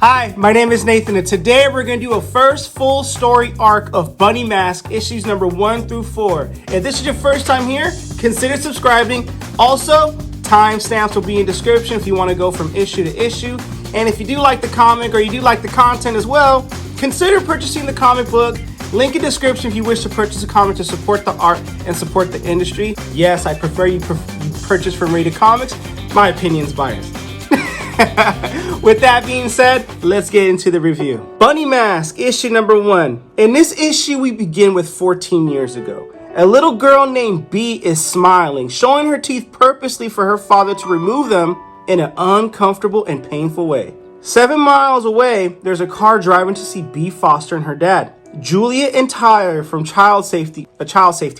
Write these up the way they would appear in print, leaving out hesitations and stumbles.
Hi, my name is Nathan, and today we're going to do a first full story arc of Bunny Mask, issues number 1 through 4. If this is your first time here, consider subscribing. Also, timestamps will be in description if you want to go from issue to issue. And if you do like the comic or you do like the content as well, consider purchasing the comic book. Link in description if you wish to purchase a comic to support the art and support the industry. Yes, I prefer you purchase from RatedComics. My opinion's biased. With that being said, let's get into the review. Bunny Mask, issue number 1. In this issue, we begin with 14 years ago. A little girl named B is smiling, showing her teeth purposely for her father to remove them in an uncomfortable and painful way. 7 miles away, there's a car driving to see B Foster and her dad, Juliet and Tyler from a child safety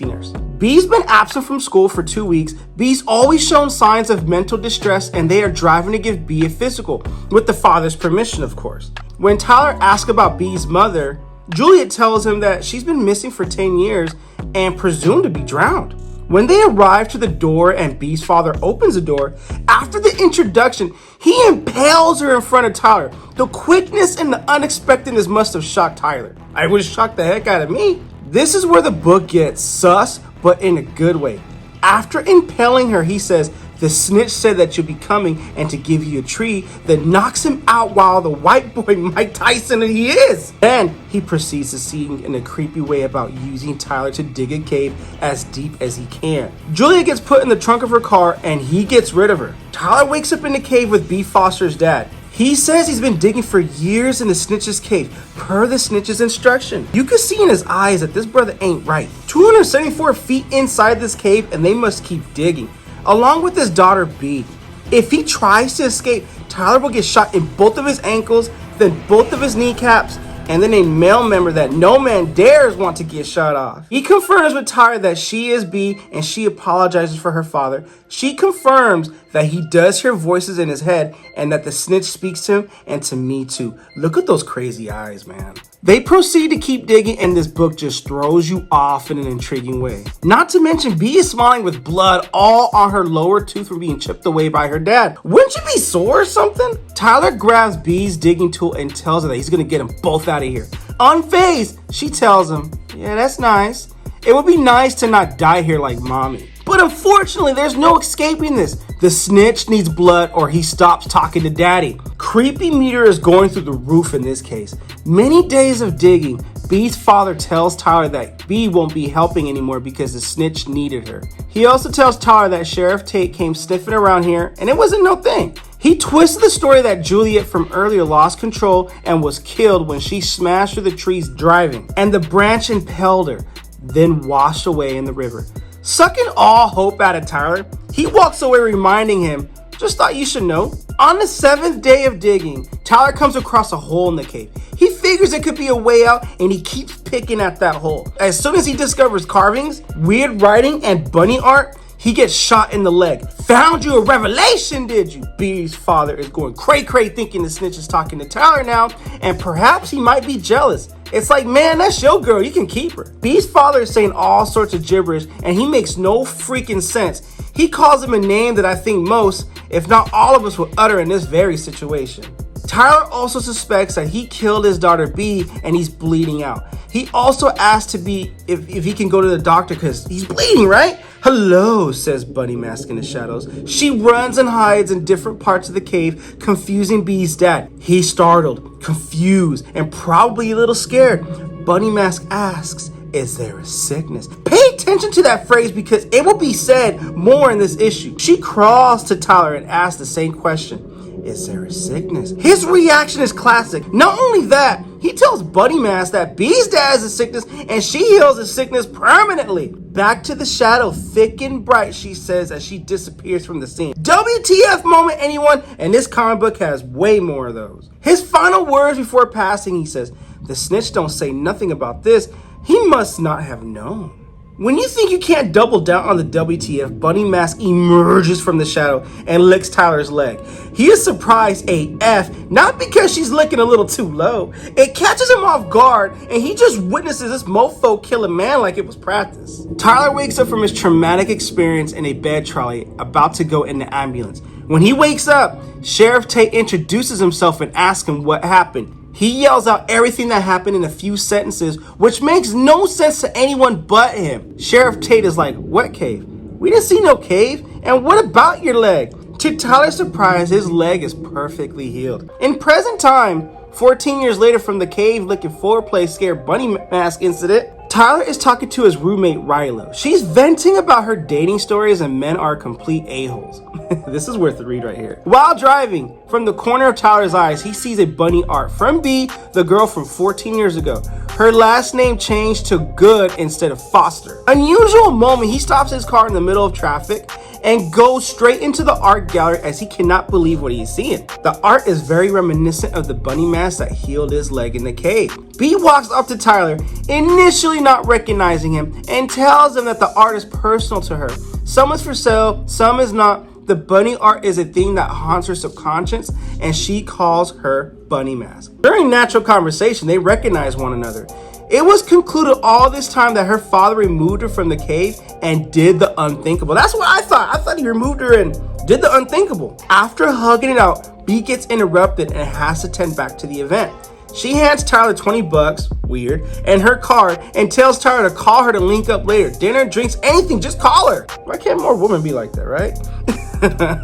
nurse. B's been absent from school for 2 weeks. B's always shown signs of mental distress, and they are driving to give B a physical, with the father's permission, of course. When Tyler asks about B's mother, Juliet tells him that she's been missing for 10 years and presumed to be drowned. When they arrive to the door and B's father opens the door, after the introduction, he impales her in front of Tyler. The quickness and the unexpectedness must have shocked Tyler. It would shock the heck out of me. This is where the book gets sus, but in a good way. After impaling her, he says, "The snitch said that you'll be coming and to give you a treat," then knocks him out while the white boy Mike Tyson that he is. Then he proceeds to sing in a creepy way about using Tyler to dig a cave as deep as he can. Julia gets put in the trunk of her car and he gets rid of her. Tyler wakes up in the cave with B Foster's dad. He says he's been digging for years in the snitch's cave, per the snitch's instruction. You can see in his eyes that this brother ain't right. 274 feet inside this cave, and they must keep digging, along with his daughter B. If he tries to escape, Tyler will get shot in both of his ankles, then both of his kneecaps, and then a male member that no man dares want to get shot off. He confirms with Tyler that she is B and she apologizes for her father. She confirms that he does hear voices in his head and that the snitch speaks to him and to me too. Look at those crazy eyes, man. They proceed to keep digging and this book just throws you off in an intriguing way. Not to mention B is smiling with blood all on her lower tooth from being chipped away by her dad. Wouldn't you be sore or something? Tyler grabs B's digging tool and tells her that he's gonna get them both out of here. Unfazed, she tells him, "Yeah, that's nice. It would be nice to not die here like mommy." But unfortunately, there's no escaping this. The snitch needs blood or he stops talking to daddy. Creepy meter is going through the roof in this case. Many days of digging, B's father tells Tyler that B won't be helping anymore because the snitch needed her. He also tells Tyler that Sheriff Tate came sniffing around here and it wasn't no thing. He twisted the story that Juliet from earlier lost control and was killed when she smashed through the trees driving, and the branch impaled her, then washed away in the river. Sucking all hope out of Tyler, he walks away reminding him, "Just thought you should know." On the 7th day of digging, Tyler comes across a hole in the cave. He figures it could be a way out and he keeps picking at that hole. As soon as he discovers carvings, weird writing, and bunny art, he gets shot in the leg. "Found you a revelation, did you?" B's father is going cray-cray thinking the snitch is talking to Tyler now, and perhaps he might be jealous. It's like, man, that's your girl, you can keep her. B's father is saying all sorts of gibberish and he makes no freaking sense. He calls him a name that I think most, if not all of us, will utter in this very situation. Tyler also suspects that he killed his daughter B and he's bleeding out. He also asks to be if he can go to the doctor because he's bleeding, right? "Hello," says Bunny Mask in the shadows. She runs and hides in different parts of the cave, confusing B's dad. He's startled, confused, and probably a little scared. Bunny Mask asks, "Is there a sickness?" Pay attention to that phrase because it will be said more in this issue. She crawls to Tyler and asks the same question. "Is there a sickness?" His reaction is classic. Not only that, he tells Bunny Mask that B's dad has a sickness and she heals his sickness permanently. "Back to the shadow, thick and bright," she says as she disappears from the scene. WTF moment, anyone? And this comic book has way more of those. His final words before passing, he says, "The snitch don't say nothing about this. He must not have known." When you think you can't double down on the WTF, Bunny Mask emerges from the shadow and licks Tyler's leg. He is surprised AF, not because she's licking a little too low. It catches him off guard and he just witnesses this mofo kill a man like it was practice. Tyler wakes up from his traumatic experience in a bed trolley, about to go in the ambulance. When he wakes up, Sheriff Tate introduces himself and asks him what happened. He yells out everything that happened in a few sentences, which makes no sense to anyone but him. Sheriff Tate is like, what cave? We didn't see no cave. And what about your leg? To Tyler's surprise, his leg is perfectly healed. In present time, 14 years later from the cave-looking foreplay scare bunny mask incident, Tyler is talking to his roommate Rilo. She's venting about her dating stories and men are complete a-holes. This is worth the read right here. While driving, from the corner of Tyler's eyes, he sees a bunny art from B, the girl from 14 years ago. Her last name changed to Good instead of Foster. Unusual moment, he stops his car in the middle of traffic and goes straight into the art gallery as he cannot believe what he's seeing. The art is very reminiscent of the bunny mask that healed his leg in the cave. B walks up to Tyler, initially not recognizing him, and tells him that the art is personal to her. Some is for sale, some is not. The bunny art is a thing that haunts her subconscious, and she calls her bunny mask. During natural conversation, they recognize one another. It was concluded all this time that her father removed her from the cave and did the unthinkable. That's what I thought. I thought he removed her and did the unthinkable. After hugging it out, B gets interrupted and has to tend back to the event. She hands Tyler $20, weird, and her card and tells Tyler to call her to link up later. Dinner, drinks, anything, just call her. Why can't more women be like that, right?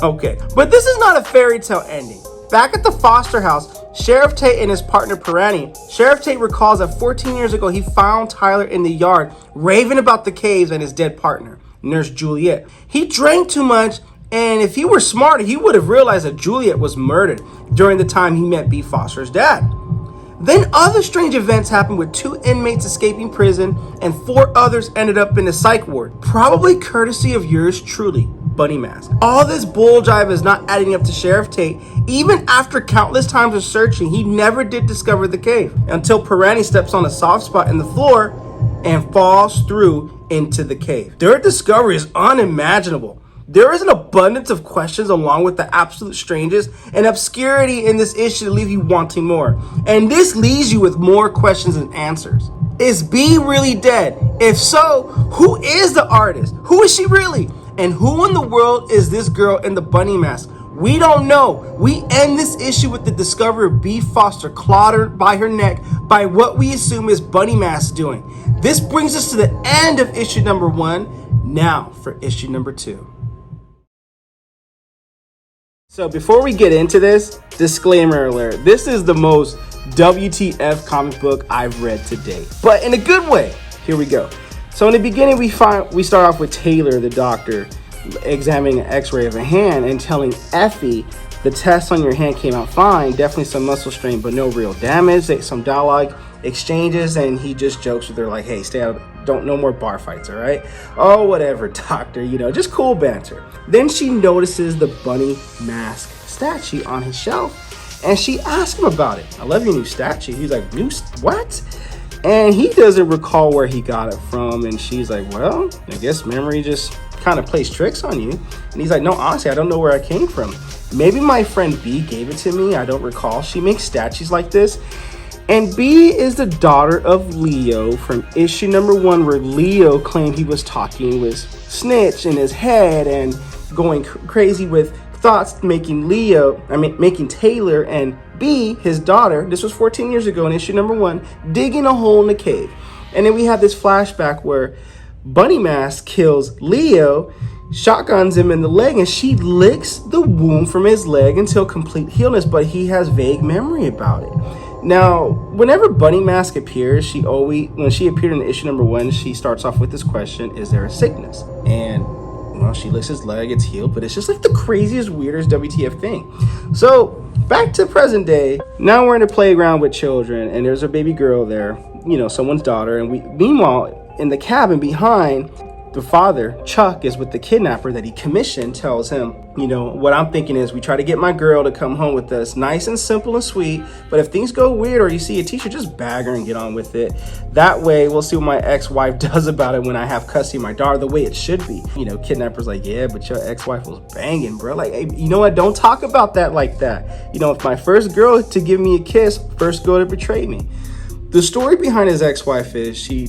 Okay, but this is not a fairy tale ending. Back at the Foster house, Sheriff Tate and his partner Pirani. Sheriff Tate recalls that 14 years ago he found Tyler in the yard raving about the caves and his dead partner, Nurse Juliet. He drank too much, and if he were smarter, he would have realized that Juliet was murdered during the time he met B. Foster's dad. Then other strange events happened with 2 inmates escaping prison and 4 others ended up in the psych ward, probably courtesy of yours truly, Bunny Mask. All this bull jive is not adding up to Sheriff Tate. Even after countless times of searching, he never did discover the cave until Pirani steps on a soft spot in the floor and falls through into the cave. Their discovery is unimaginable. There is an abundance of questions along with the absolute strangest and obscurity in this issue to leave you wanting more. And this leaves you with more questions than answers. Is B really dead? If so, who is the artist? Who is she really? And who in the world is this girl in the bunny mask? We don't know. We end this issue with the discovery of B. Foster clawed by her neck by what we assume is Bunny Mask doing. This brings us to the end of issue number 1. Now for issue number 2. So before we get into this, disclaimer alert. This is the most WTF comic book I've read to date, but in a good way. Here we go. So in the beginning, we start off with Taylor, the doctor, examining an x-ray of a hand and telling Effie the test on your hand came out fine, definitely some muscle strain but no real damage. Some dialogue exchanges and he just jokes with her like, hey, stay out, don't, no more bar fights, all right? Oh, whatever, doctor, just cool banter. Then she notices the bunny mask statue on his shelf and she asks him about it. I love your new statue. He's like, what? And he doesn't recall where he got it from. And she's like, well, I guess memory just kind of plays tricks on you. And he's like, no, honestly, I don't know where I came from. Maybe my friend B gave it to me. I don't recall. She makes statues like this. And B is the daughter of Leo from issue number 1, where Leo claimed he was talking with Snitch in his head and going crazy with thoughts, making Taylor and B, his daughter, this was 14 years ago in issue number 1, digging a hole in the cave. And then we have this flashback where Bunny Mask kills Leo, shotguns him in the leg, and she licks the wound from his leg until complete healness, but he has vague memory about it. Now, whenever Bunny Mask appears, when she appeared in issue number 1, she starts off with this question, is there a sickness? And well, she licks his leg, it's healed, but it's just like the craziest, weirdest WTF thing. So back to present day. Now we're in a playground with children and there's a baby girl there, someone's daughter. And meanwhile, in the cabin behind, the father, Chuck, is with the kidnapper that he commissioned, tells him, what I'm thinking is we try to get my girl to come home with us, nice and simple and sweet. But if things go weird or you see a teacher, just bag her and get on with it. That way, we'll see what my ex-wife does about it when I have custody of my daughter the way it should be. Kidnapper's like, yeah, but your ex-wife was banging, bro. Like, hey, you know what? Don't talk about that like that. If my first girl to give me a kiss, first girl to betray me. The story behind his ex-wife is she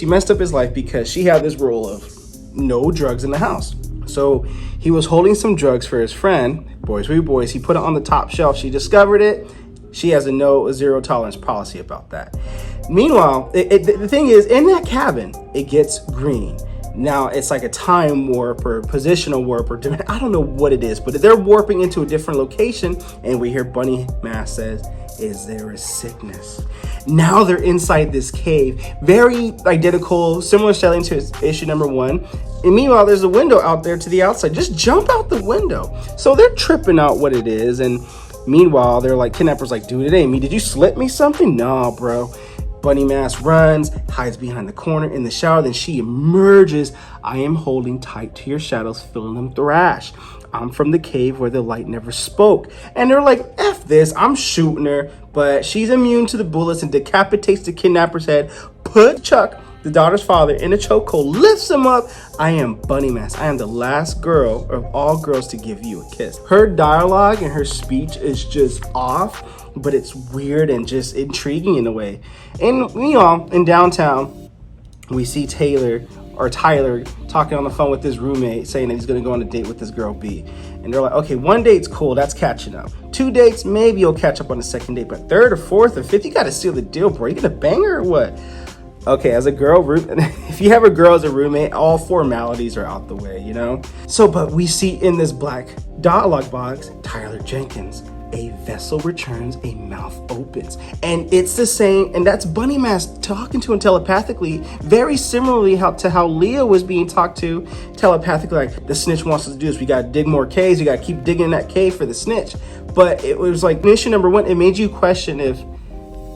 messed up his life because she had this rule of no drugs in the house. So he was holding some drugs for his friend, Boys Will Be Boys. He put it on the top shelf. She discovered it. She has a zero tolerance policy about that. Meanwhile, the thing is, in that cabin, it gets green. Now, it's like a time warp or positional warp, or I don't know what it is, but they're warping into a different location, and we hear Bunny Mask says, "Is there a sickness?" Now they're inside this cave, very identical, similar setting to issue number 1. And meanwhile, there's a window out there to the outside. Just jump out the window. So they're tripping out what it is. And meanwhile, they're like, kidnappers like, dude, it ain't me. Did you slip me something? Nah, bro. Bunny Mask runs, hides behind the corner in the shower. Then she emerges. "I am holding tight to your shadows, feeling them thrash. I'm from the cave where the light never spoke." And they're like, F this, I'm shooting her. But she's immune to the bullets and decapitates the kidnapper's head. Put Chuck, the daughter's father, in a chokehold, lifts him up. "I am Bunny Mask. I am the last girl of all girls to give you a kiss." Her dialogue and her speech is just off, but it's weird and just intriguing in a way. And in downtown, we see Tyler talking on the phone with his roommate, saying that he's gonna go on a date with this girl B. And they're like, okay, 1 date's cool, that's catching up. 2 dates, maybe you'll catch up on the second date, but 3rd or 4th or 5th, you gotta seal the deal, bro. You gonna bang her or what? Okay, as a girl, if you have a girl as a roommate, all formalities are out the way, you know? So, but we see in this black dialogue box, Tyler Jenkins. "A vessel returns, a mouth opens." And it's the same, and that's Bunny Mask talking to him telepathically, very similarly to how Leo was being talked to telepathically, like, the snitch wants us to do this, we gotta dig more caves, we gotta keep digging in that cave for the snitch. But it was like, mission number 1, it made you question if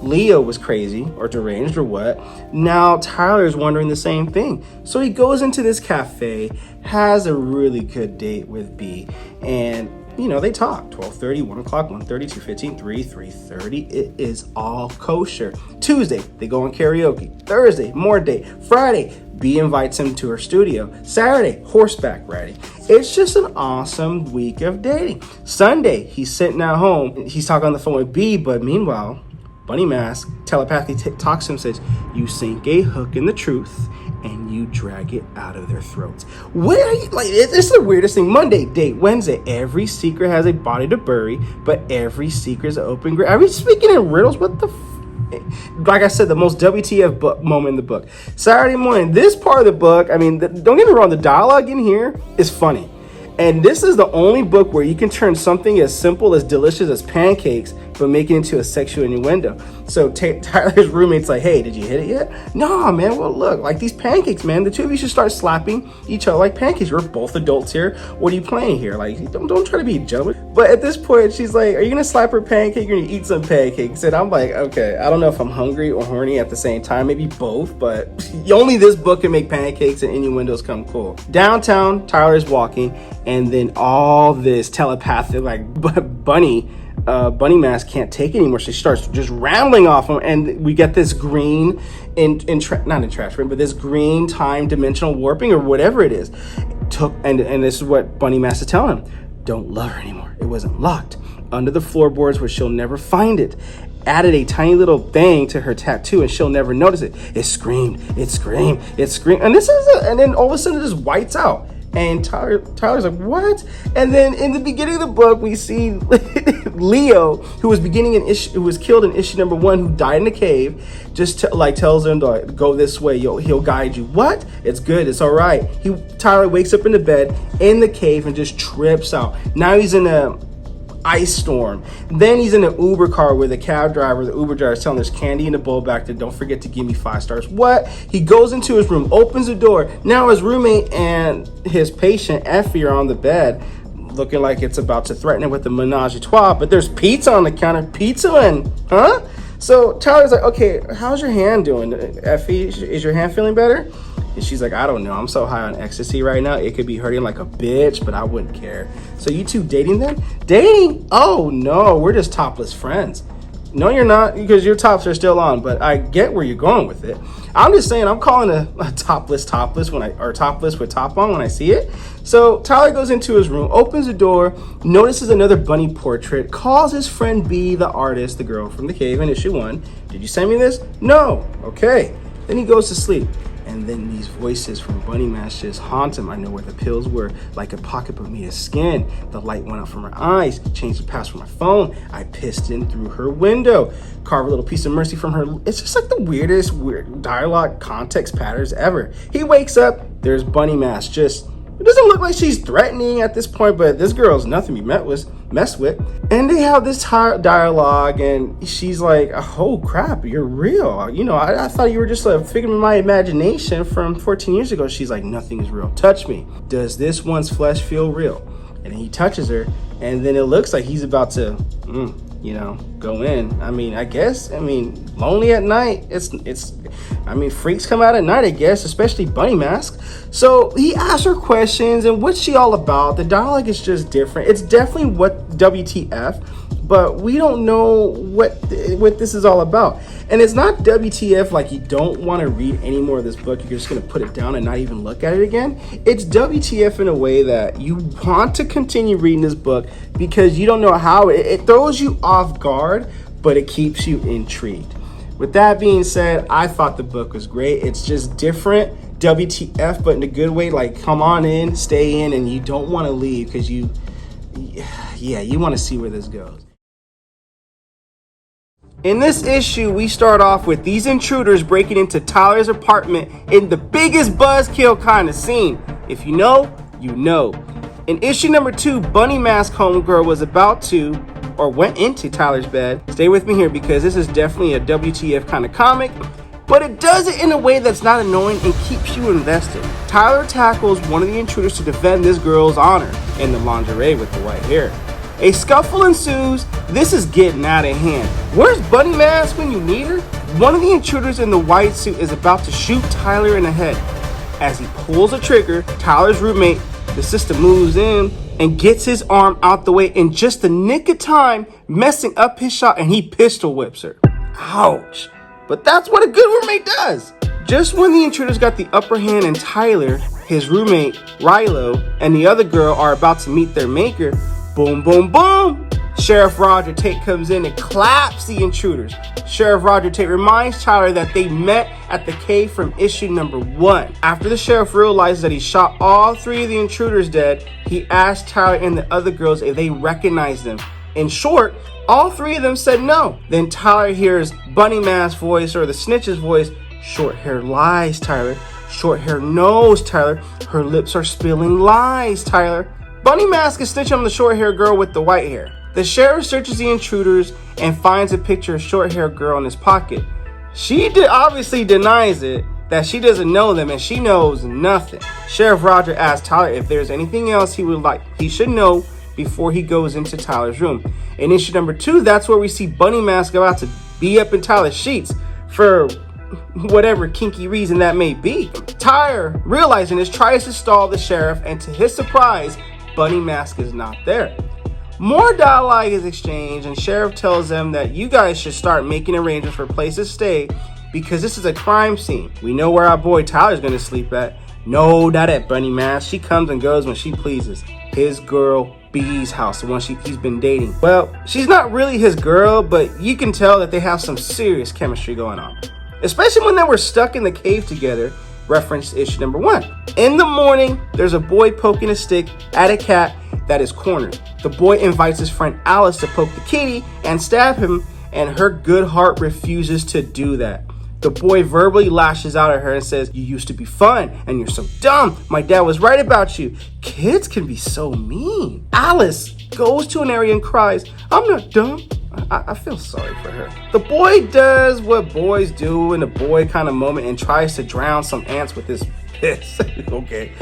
Leo was crazy or deranged or what. Now Tyler's wondering the same thing. So he goes into this cafe, has a really good date with B, and they talk. 12:30, 1 o'clock, 1:30, 2:15, 3, 3:30. It is all kosher. Tuesday, they go on karaoke. Thursday, more date. Friday, B invites him to her studio. Saturday, horseback riding. It's just an awesome week of dating. Sunday, he's sitting at home. He's talking on the phone with B, but meanwhile, Bunny Mask telepathically talks to him, says, "You sink a hook in the truth and you drag it out of their throats." What are you, like, it's the weirdest thing. Monday, date. Wednesday, every secret has a body to bury, but every secret is an open grave. Are we speaking in riddles? What the like I said, the most WTF moment in the book. Saturday morning, this part of the book, I mean, don't get me wrong, the dialogue in here is funny. And this is the only book where you can turn something as simple as delicious as pancakes, but make it into a sexual innuendo. So Tyler's roommate's like, "Hey, did you hit it yet?" "No, man, well, look, like these pancakes, man, the two of you should start slapping each other like pancakes. We're both adults here. What are you playing here? Like, don't try to be jealous." But at this point, she's like, "Are you gonna slap her pancake or you eat some pancakes?" And I'm like, okay, I don't know if I'm hungry or horny at the same time, maybe both, but only this book can make pancakes and innuendos come cool. Downtown, Tyler's walking, and then all this telepathic, like, Bunny Mask can't take it anymore. She starts just rambling off him, and we get this green not in trash room, but this green time dimensional warping or whatever it is. And this is what Bunny Mask is telling him: "Don't love her anymore. It wasn't locked under the floorboards where she'll never find it. Added a tiny little thing to her tattoo and she'll never notice it. It screamed, it screamed, it screamed." And and then all of a sudden it just whites out. And Tyler's like, "What?" And then in the beginning of the book, we see Leo, who was killed in issue number 1, who died in the cave, just tells him to go this way. He'll guide you. What? It's good. It's all right. Tyler wakes up in the bed in the cave and just trips out. Now he's in a ice storm. Then he's in an Uber car where the Uber driver is telling there's candy in the bowl back there. "Don't forget to give me 5 stars." What? He goes into his room, opens the door. Now his roommate and his patient Effie are on the bed, looking like it's about to threaten him with a menage a trois, but there's pizza on the counter. Pizza and, huh? So Tyler's like, "Okay, how's your hand doing, Effie? Is your hand feeling better?" And she's like, "I don't know. I'm so high on ecstasy right now. It could be hurting like a bitch, but I wouldn't care." "So you two dating then?" "Dating? Oh no, we're just topless friends." "No, you're not, because your tops are still on, but I get where you're going with it. I'm just saying, I'm calling a topless or topless with top on when I see it." So Tyler goes into his room, opens the door, notices another bunny portrait, calls his friend B, the artist, the girl from the cave in issue 1. "Did you send me this?" "No." "Okay." Then he goes to sleep. And then these voices from Bunny Mask just haunt him. I know where the pills were, like a pocket of Mia's skin. The light went out from her eyes, changed the password for my phone. I pissed in through her window. Carve a little piece of mercy from her. It's just like the weirdest weird dialogue context patterns ever. He wakes up, there's Bunny Mask. It doesn't look like she's threatening at this point, but this girl's nothing to be messed with. And they have this dialogue, and she's like, oh crap, you're real. You know, I thought you were just a figment of my imagination from 14 years ago. She's like, nothing is real. Touch me. Does this one's flesh feel real? And he touches her, and then it looks like he's about to, go in. Lonely at night. Freaks come out at night, I guess, especially Bunny Mask. So he asks her questions, and what's she all about? The dialogue is just different. It's definitely what WTF, but we don't know what this is all about. And it's not WTF like you don't want to read any more of this book, you're just going to put it down and not even look at it again. It's WTF in a way that you want to continue reading this book because you don't know how it throws you off guard, but it keeps you intrigued. With that being said, I thought the book was great. It's just different WTF, but in a good way. Like, come on in, stay in, and you don't want to leave because you want to see where this goes. In this issue, we start off with these intruders breaking into Tyler's apartment in the biggest buzzkill kind of scene. If you know, you know. In issue number 2, Bunny Mask homegirl went into Tyler's bed. Stay with me here because this is definitely a WTF kind of comic, but it does it in a way that's not annoying and keeps you invested. Tyler tackles one of the intruders to defend this girl's honor in the lingerie with the white hair. A scuffle ensues. This is getting out of hand. Where's Bunny Mask when you need her? One of the intruders in the white suit is about to shoot Tyler in the head. As he pulls the trigger, Tyler's roommate, the sister, moves in and gets his arm out the way in just the nick of time, messing up his shot, and he pistol whips her. Ouch. But that's what a good roommate does. Just when the intruders got the upper hand and Tyler, his roommate, Rilo, and the other girl are about to meet their maker, boom, boom, boom, Sheriff Roger Tate comes in and claps the intruders. Sheriff Roger Tate reminds Tyler that they met at the cave from issue number 1. After the sheriff realizes that he shot all 3 of the intruders dead, he asked Tyler and the other girls if they recognized them. In short, all 3 of them said no. Then Tyler hears Bunny Mask's voice, or the snitch's voice. Short hair lies, Tyler. Short hair knows, Tyler. Her lips are spilling lies, Tyler. Bunny Mask is snitching on the short hair girl with the white hair. The sheriff searches the intruders and finds a picture of short hair girl in his pocket. She obviously denies it, that she doesn't know them, and she knows nothing. Sheriff Roger asks Tyler if there's anything else he should know before he goes into Tyler's room. In issue number 2, that's where we see Bunny Mask about to be up in Tyler's sheets for whatever kinky reason that may be. Tyler, realizing this, tries to stall the sheriff, and to his surprise, Bunny Mask is not there. More dialogue is exchanged, and Sheriff tells them that you guys should start making arrangements for places to stay because this is a crime scene. We know where our boy Tyler's going to sleep at. No, not at Bunny Mask. She comes and goes when she pleases. His girl B's house, the one he's been dating. Well, she's not really his girl, but you can tell that they have some serious chemistry going on, especially when they were stuck in the cave together. Reference issue number 1. In the morning, there's a boy poking a stick at a cat that is cornered. The boy invites his friend Alice to poke the kitty and stab him, and her good heart refuses to do that. The boy verbally lashes out at her and says, "You used to be fun, and you're so dumb. My dad was right about you. Kids can be so mean." Alice goes to an area and cries, "I'm not dumb." I feel sorry for her. The boy does what boys do in a boy kind of moment and tries to drown some ants with his piss. Okay.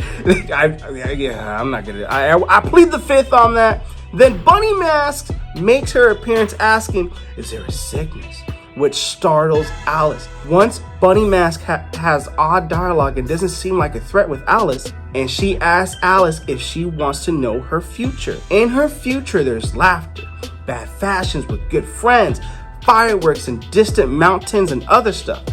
I'm not gonna. I plead the fifth on that. Then Bunny Mask makes her appearance asking, "Is there a sickness?" which startles Alice. Once Bunny Mask has odd dialogue and doesn't seem like a threat with Alice, and she asks Alice if she wants to know her future. In her future, there's laughter, bad fashions with good friends, fireworks and distant mountains and other stuff.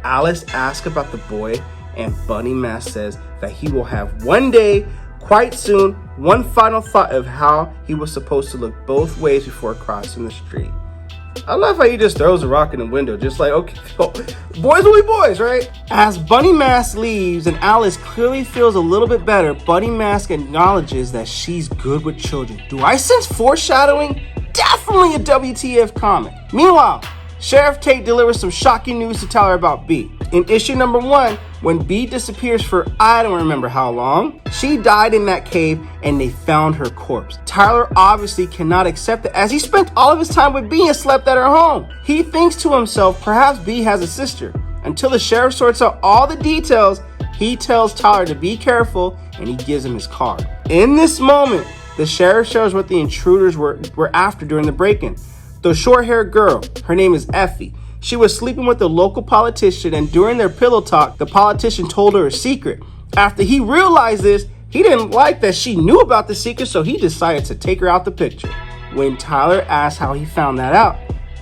Alice asks about the boy, and Bunny Mask says that he will have one day, quite soon, one final thought of how he was supposed to look both ways before crossing the street. I love how he just throws a rock in the window, just like, okay, boys will be boys, right? As Bunny Mask leaves and Alice clearly feels a little bit better, Bunny Mask acknowledges that she's good with children. Do I sense foreshadowing? Definitely a WTF comic. Meanwhile, Sheriff Tate delivers some shocking news to Tyler about B. In issue number 1, when B disappears for I don't remember how long, she died in that cave and they found her corpse. Tyler obviously cannot accept it as he spent all of his time with B and slept at her home. He thinks to himself, perhaps B has a sister. Until the sheriff sorts out all the details, he tells Tyler to be careful and he gives him his card. In this moment, the sheriff shows what the intruders were after during the break-in. The short-haired girl, her name is Effie. She was sleeping with the local politician, and during their pillow talk, the politician told her a secret. After he realized this, he didn't like that she knew about the secret, so he decided to take her out the picture. When Tyler asked how he found that out,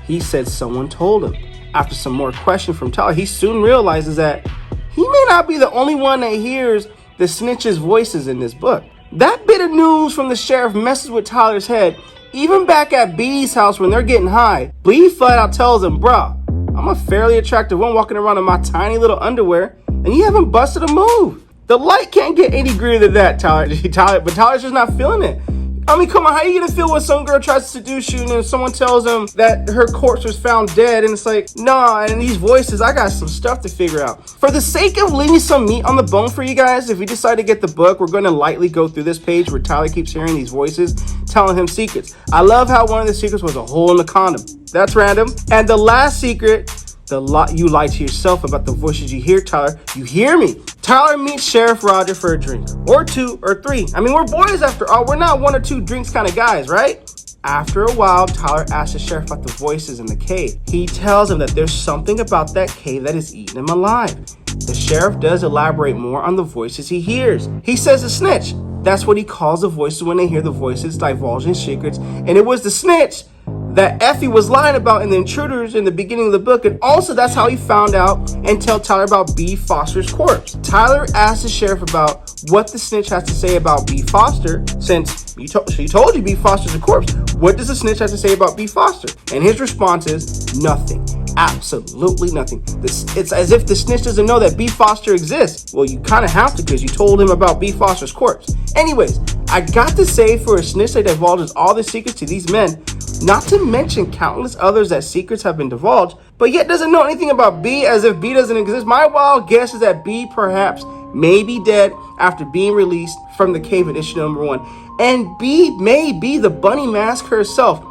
he said someone told him. After some more questions from Tyler, he soon realizes that he may not be the only one that hears the snitch's voices in this book. That bit of news from the sheriff messes with Tyler's head. Even back at B's house when they're getting high, B flat out tells him, bruh, I'm a fairly attractive one walking around in my tiny little underwear, and you haven't busted a move. The light can't get any greater than that, Tyler. But Tyler's just not feeling it. I mean, come on, how are you gonna feel when some girl tries to seduce you and then someone tells him that her corpse was found dead and it's like, nah, and these voices, I got some stuff to figure out. For the sake of leaving some meat on the bone for you guys, if you decide to get the book, we're gonna lightly go through this page where Tyler keeps hearing these voices telling him secrets. I love how one of the secrets was a hole in the condom. That's random. And the last secret, you lie to yourself about the voices you hear, Tyler. You hear me. Tyler meets Sheriff Roger for a drink, or 2 or 3. I mean, we're boys after all. We're not 1 or 2 drinks kind of guys, right? After a while, Tyler asks the sheriff about the voices in the cave. He tells him that there's something about that cave that is eating him alive. The sheriff does elaborate more on the voices he hears. He says a snitch. That's what he calls the voices when they hear the voices divulging secrets. And it was the snitch that Effie was lying about in the intruders in the beginning of the book, and also that's how he found out and tell Tyler about B. Foster's corpse. Tyler asked the sheriff about what the snitch has to say about B. Foster, since she told you B. Foster's a corpse. What does the snitch have to say about B. Foster? And his response is nothing. Absolutely nothing. It's as if the snitch doesn't know that B. Foster exists. Well, you kind of have to because you told him about B. Foster's corpse. Anyways, I got to say, for a snitch that divulges all the secrets to these men, not to mention countless others that secrets have been divulged, but yet doesn't know anything about B, as if B doesn't exist. My wild guess is that B perhaps may be dead after being released from the cave in issue number 1. And B may be the Bunny Mask herself.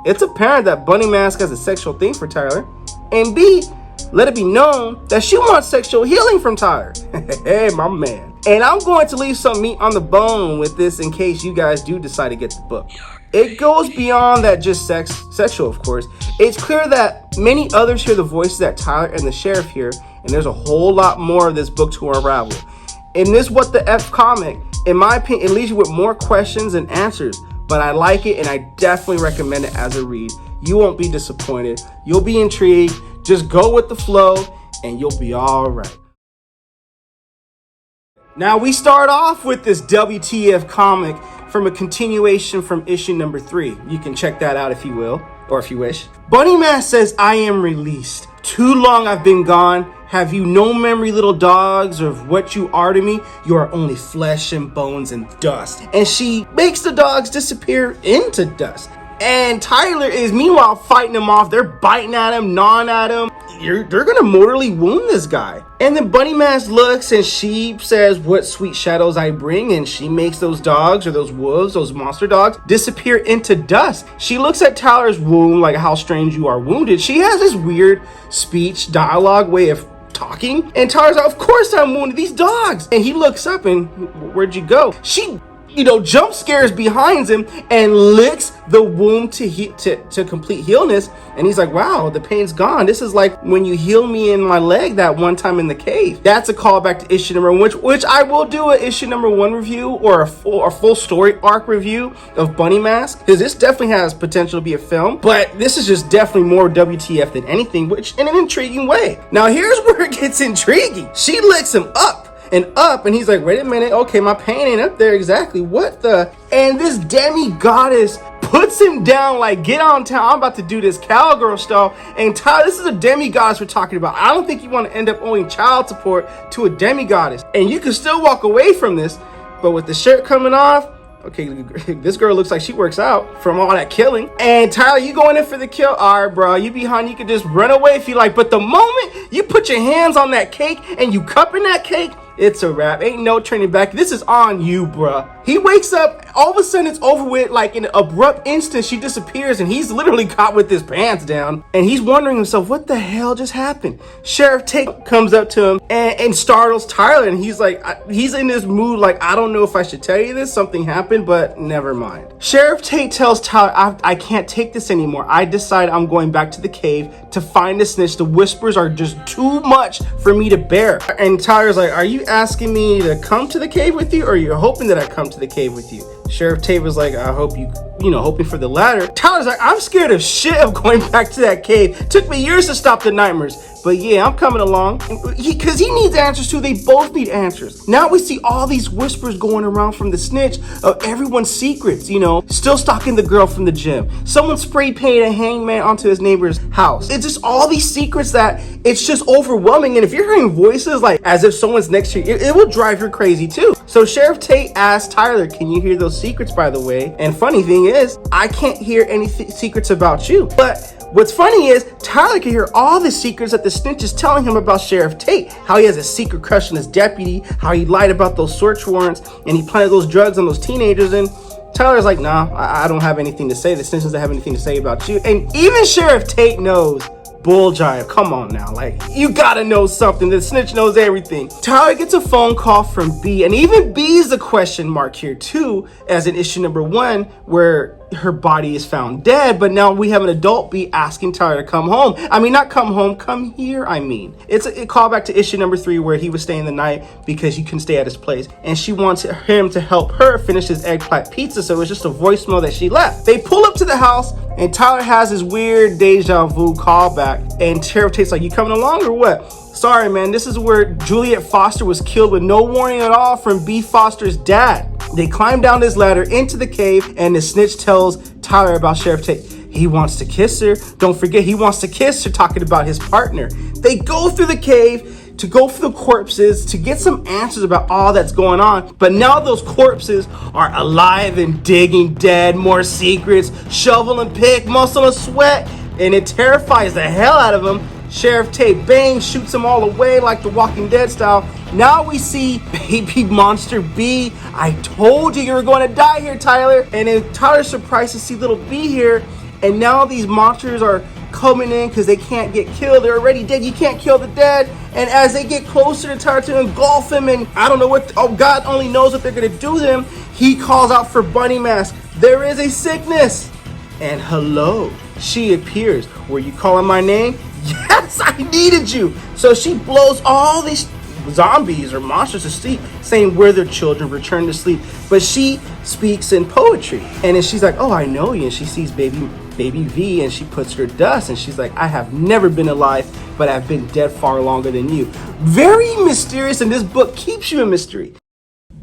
It's apparent that Bunny Mask has a sexual thing for Tyler. And B, let it be known that she wants sexual healing from Tyler. Hey, my man. And I'm going to leave some meat on the bone with this in case you guys do decide to get the book. It goes beyond that just sexual, of course. It's clear that many others hear the voices that Tyler and the sheriff hear, and there's a whole lot more of this book to unravel. In this What the F comic, in my opinion, it leaves you with more questions and answers, but I like it and I definitely recommend it as a read. You won't be disappointed. You'll be intrigued. Just go with the flow and you'll be all right. Now we start off with this WTF comic from a continuation from issue number 3. You can check that out if you will, or if you wish. Bunny Mask says, I am released. Too long I've been gone. Have you no memory, little dogs, of what you are to me? You are only flesh and bones and dust. And she makes the dogs disappear into dust. And Tyler is meanwhile fighting them off. They're biting at him, gnawing at him. They're gonna mortally wound this guy. And then Bunny Mask looks and she says, what sweet shadows I bring. And she makes those dogs, or those wolves, those monster dogs, disappear into dust. She looks at Tyler's wound, like how strange you are wounded. She has this weird speech dialogue way of talking. And Tyler's like, of course I'm wounded, these dogs. And he looks up and, where'd you go? She jump scares behind him and licks the wound to complete healness. And he's like, wow, the pain's gone. This is like when you heal me in my leg that one time in the cave. That's a callback to issue number 1, which I will do an issue number 1 review, or a full story arc review of Bunny Mask, because this definitely has potential to be a film. But this is just definitely more WTF than anything, which in an intriguing way. Now here's where it gets intriguing. She licks him up. and up, and he's like, wait a minute, okay, my pain ain't up there exactly, what the? And this demi-goddess puts him down like, get on town, I'm about to do this cowgirl style. And Tyler, this is a demi-goddess we're talking about. I don't think you want to end up owing child support to a demi-goddess. And you can still walk away from this, but with the shirt coming off, okay, this girl looks like she works out from all that killing. And Tyler, you going in for the kill? All right, bro, you behind, you can just run away if you like. But the moment you put your hands on that cake and you cupping that cake, it's a wrap. Ain't no turning back. This is on you, bruh. He wakes up, all of a sudden it's over with, like in an abrupt instant, she disappears, and he's literally caught with his pants down. And he's wondering himself, what the hell just happened? Sheriff Tate comes up to him and startles Tyler, and he's like, he's in this mood like, I don't know if I should tell you this, something happened, but never mind. Sheriff Tate tells Tyler, I can't take this anymore. I decide I'm going back to the cave to find the snitch. The whispers are just too much for me to bear. And Tyler's like, are you asking me to come to the cave with you, or are you hoping that I come to the cave with you? Sheriff Tate was like, I hope hoping for the latter. Tyler's like, I'm scared of shit of going back to that cave. Took me years to stop the nightmares, but yeah, I'm coming along. Because he needs answers too. They both need answers. Now we see all these whispers going around from the snitch of everyone's secrets, still stalking the girl from the gym. Someone spray painted a hangman onto his neighbor's house. It's just all these secrets that it's just overwhelming. And if you're hearing voices like as if someone's next to you, it will drive her crazy too. So Sheriff Tate asked Tyler, can you hear those secrets, by the way? And funny thing is, I can't hear any secrets about you. But what's funny is Tyler can hear all the secrets that the snitch is telling him about Sheriff Tate. How he has a secret crush on his deputy, how he lied about those search warrants, and he planted those drugs on those teenagers. And Tyler's like, nah, I don't have anything to say. The snitch doesn't have anything to say about you. And even Sheriff Tate knows. Bull jive, come on now, like, you gotta know something. The snitch knows everything. Tyler gets a phone call from B, and even B is a question mark here too, as in issue number 1, where her body is found dead, but now we have an adult B asking Tyler to come home. I mean, not come home, come here, I mean. It's a callback to issue number 3 where he was staying the night because he couldn't stay at his place, and she wants him to help her finish his eggplant pizza, so it was just a voicemail that she left. They pull up to the house, and Tyler has his weird deja vu callback, and Sheriff Tate's like, you coming along or what? Sorry, man, this is where Juliet Foster was killed with no warning at all from B. Foster's dad. They climb down this ladder into the cave, and the snitch tells Tyler about Sheriff Tate. He wants to kiss her. Don't forget, he wants to kiss her, talking about his partner. They go through the cave to go for the corpses to get some answers about all that's going on. But now those corpses are alive and digging dead, more secrets, shovel and pick, muscle and sweat, and it terrifies the hell out of them. Sheriff Tate bang, shoots them all away like the Walking Dead style. Now we see baby monster B. I told you were going to die here, Tyler. And then Tyler's surprised to see little B here. And now these monsters are coming in because they can't get killed. They're already dead. You can't kill the dead. And as they get closer to Tyler to engulf him, and I don't know what, God only knows what they're going to do to him, he calls out for Bunny Mask. There is a sickness. And hello, she appears. Were you calling my name? Yes, I needed you. So she blows all these zombies or monsters to sleep, saying we're their children, return to sleep. But she speaks in poetry. And then she's like, oh, I know you. And she sees baby V, and she puts her dust, and she's like, I have never been alive, but I've been dead far longer than you. Very mysterious, and this book keeps you in mystery.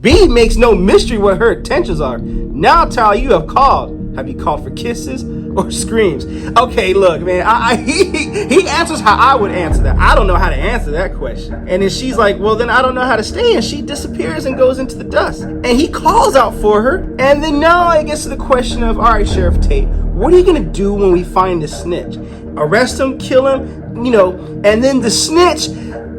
B makes no mystery what her intentions are. Now, Tyler, you have called. Have you called for kisses or screams? Okay, look, man, he answers how I would answer that. I don't know how to answer that question. And then she's like, well, then I don't know how to stay. And she disappears and goes into the dust. And he calls out for her. And then now it gets to the question of, all right, Sheriff Tate, what are you going to do when we find the snitch? Arrest him, kill him, and then the snitch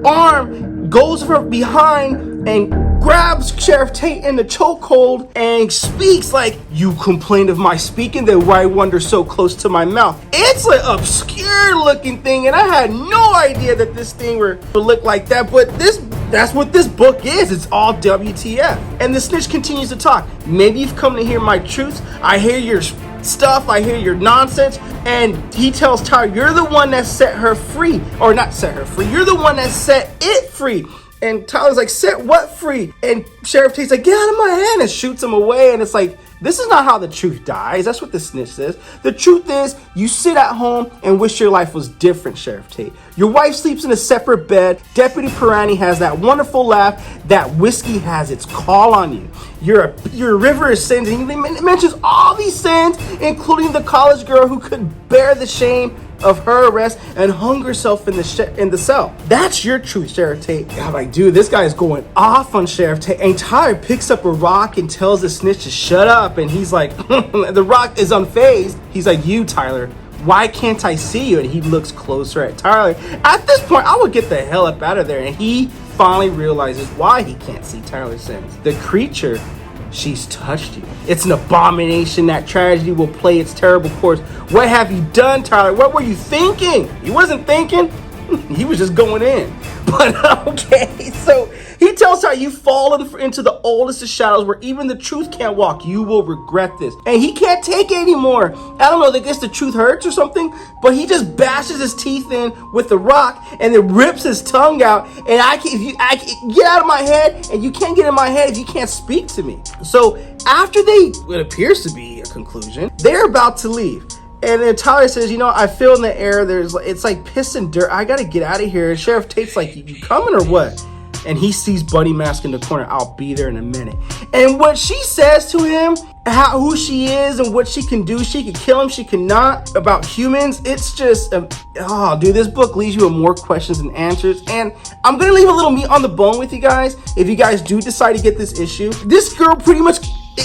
arm goes from behind and grabs Sheriff Tate in the chokehold and speaks like, you complained of my speaking, then why wander so close to my mouth? It's an obscure looking thing, and I had no idea that this thing would look like that, but that's what this book is. It's all WTF. And the snitch continues to talk. Maybe you've come to hear my truths. I hear your stuff, I hear your nonsense. And he tells Tyler, you're the one that set her free. Or not set her free, you're the one that set it free. And Tyler's like, set what free? And Sheriff Tate's like, get out of my hand, and shoots him away. And it's like, This is not how the truth dies. That's what the snitch says. The truth is, you sit at home and wish your life was different, Sheriff Tate. Your wife sleeps in a separate bed. Deputy Pirani has that wonderful laugh. That whiskey has its call on you. Your river is sins. And it mentions all these sins, including the college girl who couldn't bear the shame of her arrest and hung herself in the cell. That's your truth, Sheriff Tate. I'm like, dude, this guy is going off on Sheriff Tate. And Tyler picks up a rock and tells the snitch to shut up. And he's like, the rock is unfazed. He's like, you, Tyler, why can't I see you? And he looks closer at Tyler. At this point, I would get the hell up out of there. And he finally realizes why he can't see Tyler sins. The creature, she's touched you. It's an abomination. That tragedy will play its terrible course. What have you done, Tyler? What were you thinking? He wasn't thinking. He was just going in. But okay, so he tells her, you've fallen into the oldest of shadows where even the truth can't walk. You will regret this. And he can't take it anymore. I don't know, I guess the truth hurts or something, but he just bashes his teeth in with the rock and then rips his tongue out. And I get out of my head, and you can't get in my head if you can't speak to me. So after what appears to be a conclusion, they're about to leave. And then Tyler says, I feel in the air, it's like piss and dirt. I gotta get out of here. And Sheriff Tate's like, you coming or what? And he sees Bunny Mask in the corner. I'll be there in a minute. And what she says to him, who she is and what she can do, she can kill him, she cannot, about humans. It's just, dude, this book leaves you with more questions than answers. And I'm gonna leave a little meat on the bone with you guys. If you guys do decide to get this issue, this girl pretty much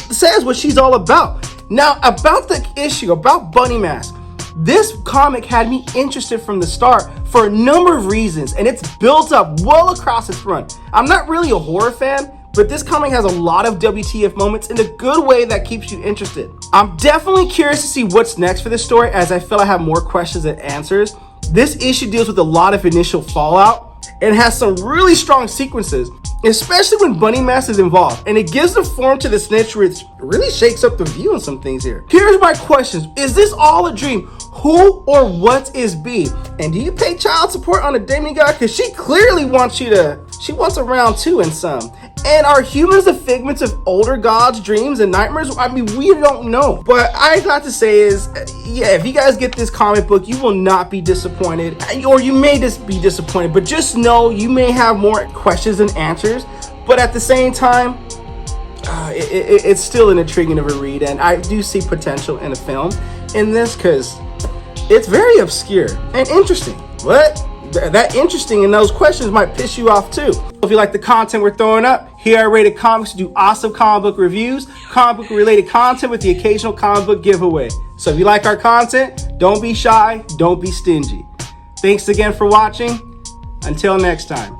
says what she's all about. Now, about the issue, about Bunny Mask, this comic had me interested from the start for a number of reasons, and it's built up well across its run. I'm not really a horror fan, but this comic has a lot of WTF moments in a good way that keeps you interested. I'm definitely curious to see what's next for this story, as I feel I have more questions than answers. This issue deals with a lot of initial fallout and has some really strong sequences, especially when Bunny Mask is involved, and it gives the form to the snitch, which really shakes up the view on some things here. Here's my questions. Is this all a dream? Who or what is B? And do you pay child support on a demigod? Because she clearly wants she wants a round two in some. And are humans the figments of older gods' dreams and nightmares? I mean, we don't know. But I got to say is, yeah, if you guys get this comic book, you will not be disappointed. Or you may just be disappointed, but just know you may have more questions than answers. But at the same time, it's still an intriguing of a read. And I do see potential in a film in this because it's very obscure and interesting. What? That interesting, and those questions might piss you off too. If you like the content we're throwing up, here at Rated Comics, we do awesome comic book reviews, comic book related content with the occasional comic book giveaway. So if you like our content, don't be shy, don't be stingy. Thanks again for watching. Until next time.